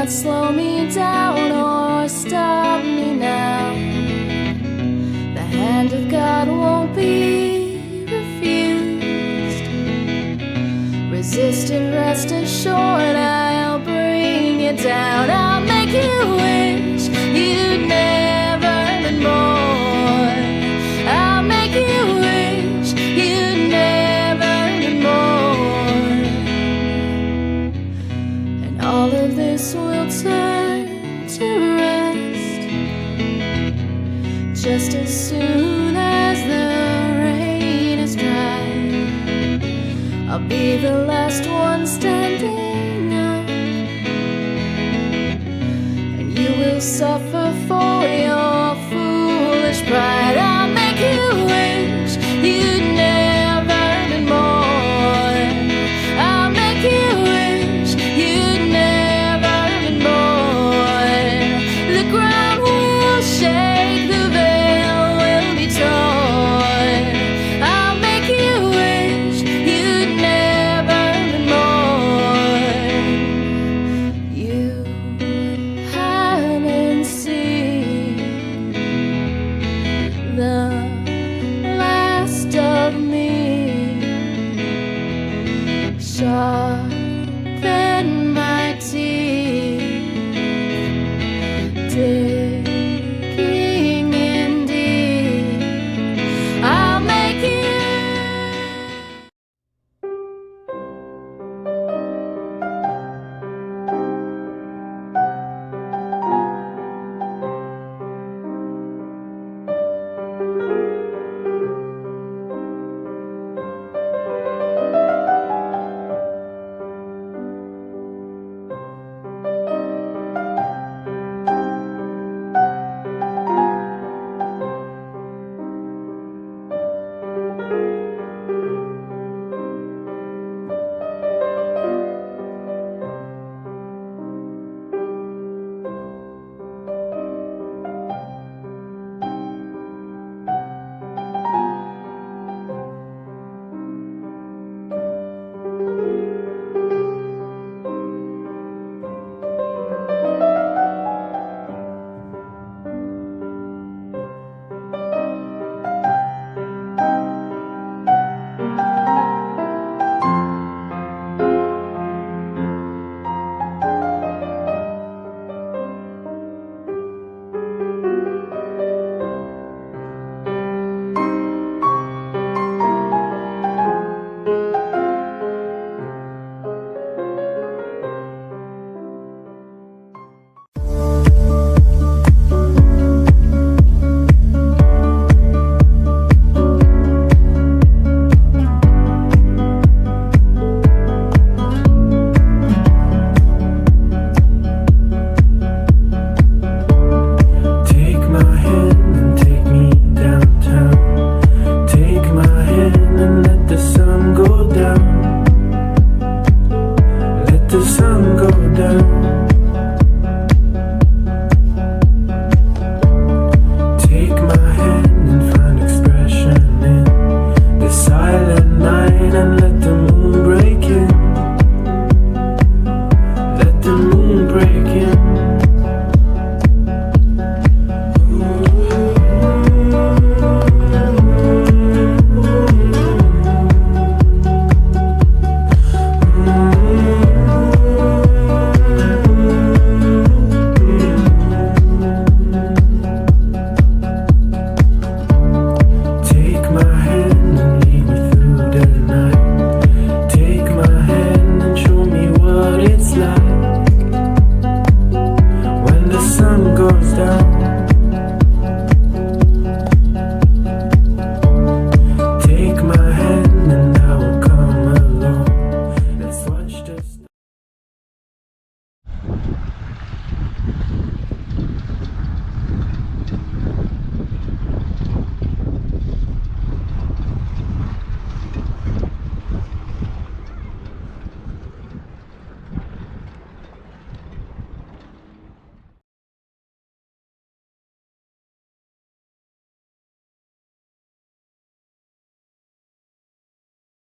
Slow me down or stop me now. The hand of God won't be refused. Resist and rest assured, I'll bring it down. I'll make you wish you'd never been born. I'll make you wish you'd never been born. And all of this will turn to rest just as soon as the rain is dry. I'll be the last one standing up, and you will suffer for your foolish pride. I'll make you wish you'd never been born. I'll make you wish you'd never been born. The ground will shake, the veil will be torn. I'll make you wish you'd never been born. You haven't seen the last of me. Shot